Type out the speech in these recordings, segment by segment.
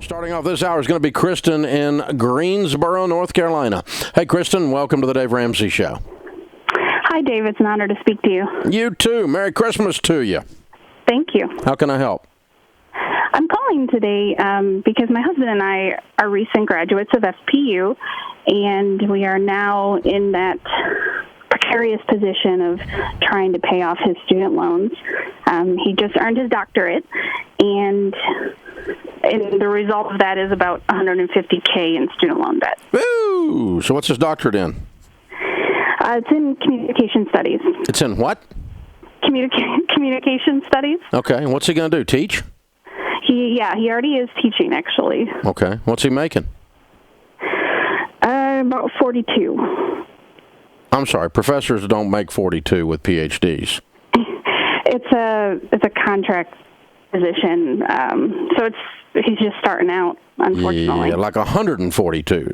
Starting off this hour is going to be Kristen in Greensboro, North Carolina. Hey, Kristen, welcome to the Dave Ramsey Show. Hi, Dave. It's an honor to speak to you. You too. Merry Christmas to you. Thank you. How can I help? I'm calling today because my husband and I are recent graduates of FPU, and we are now in that precarious position of trying to pay off his student loans. He just earned his doctorate, and the result of that is about $150K in student loan debt. Ooh, so what's his doctorate in? It's in communication studies. It's in what? Communication studies. Okay, and what's he going to do, teach? He already is teaching, actually. Okay, what's he making? About 42. I'm sorry, professors don't make 42 with PhDs. It's a contract position, so he's just starting out, unfortunately. Yeah, like 142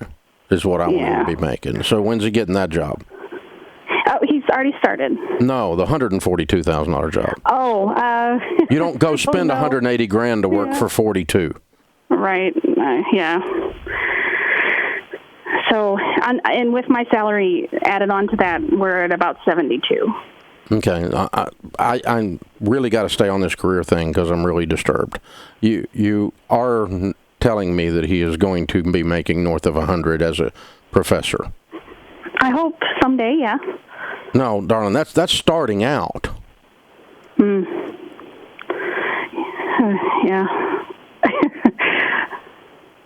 is what I want him to be making. So when's he getting that job? Oh, he's already started. No, the $142,000 job. Oh, you don't go spend $180,000 to work for 42. Right. Yeah. So, and with my salary added on to that, we're at about 72. Okay, I really got to stay on this career thing because I'm really disturbed. You are telling me that he is going to be making north of 100 as a professor. I hope someday, yeah. No, darling, that's starting out. Yeah.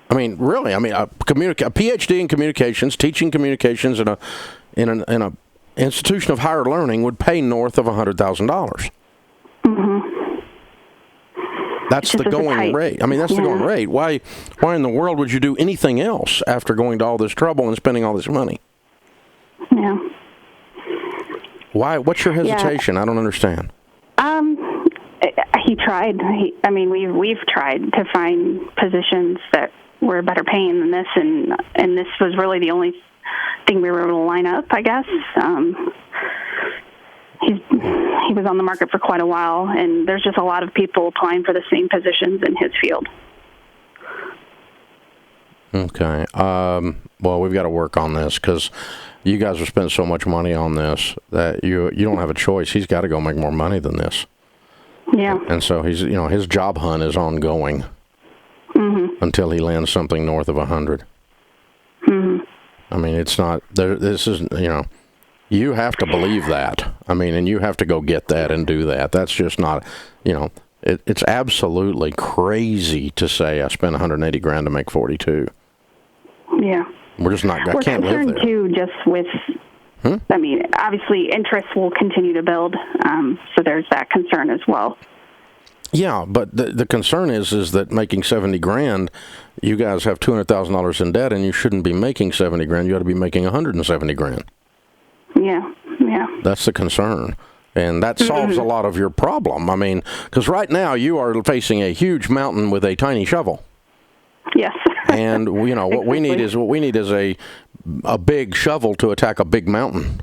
I mean, really. I mean, a PhD in communications, teaching communications in an institution of higher learning would pay north of $100,000. Mm-hmm. That's the going rate. I mean, that's the going rate. Why in the world would you do anything else after going to all this trouble and spending all this money? Yeah. Why? What's your hesitation? I don't understand. He tried. We've tried to find positions that were better paying than this, and this was really the only thing we were able to line up, I guess. He was on the market for quite a while, and there's just a lot of people applying for the same positions in his field. Okay. Well, we've got to work on this because you guys have spent so much money on this that you don't have a choice. He's got to go make more money than this. Yeah. And so his job hunt is ongoing until he lands something north of 100. Mm-hmm. I mean, it's not there. This is you have to believe that. I mean, and you have to go get that and do that. That's just not it's absolutely crazy to say I spent $180,000 to make 42. Yeah. We're just not. I can't live there. We're concerned too, just with. I mean, obviously, interest will continue to build, so there's that concern as well. Yeah, but the concern is that making $70,000, you guys have $200,000 in debt, and you shouldn't be making $70,000. You ought to be making $170,000. Yeah. That's the concern. And that solves a lot of your problem. I mean, because right now you are facing a huge mountain with a tiny shovel. Yes. And what we need is a big shovel to attack a big mountain.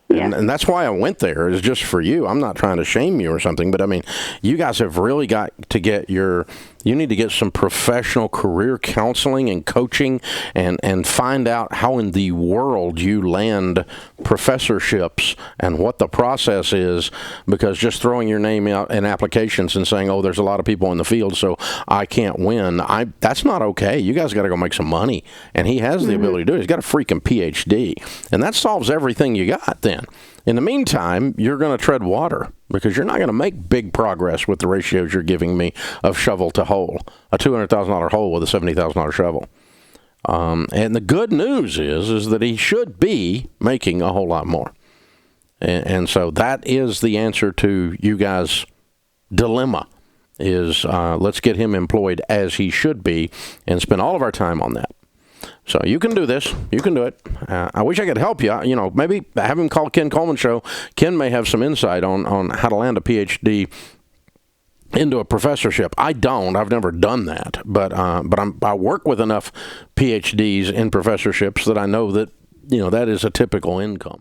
Yeah. And that's why I went there, is just for you. I'm not trying to shame you or something, but I mean, you guys have really got to get you need to get some professional career counseling and coaching and find out how in the world you land professorships and what the process is, because just throwing your name out in applications and saying, oh, there's a lot of people in the field, so I can't win, that's not okay. You guys got to go make some money, and he has the ability to do it. He's got a freaking PhD, and that solves everything you got then. In the meantime, you're going to tread water because you're not going to make big progress with the ratios you're giving me of shovel to hole, a $200,000 hole with a $70,000 shovel. And the good news is that he should be making a whole lot more. And so that is the answer to you guys' dilemma is let's get him employed as he should be and spend all of our time on that. So you can do this. You can do it. I wish I could help you. Maybe have him call Ken Coleman Show. Ken may have some insight on how to land a PhD into a professorship. I don't. I've never done that. But I work with enough PhDs in professorships that I know that that is a typical income.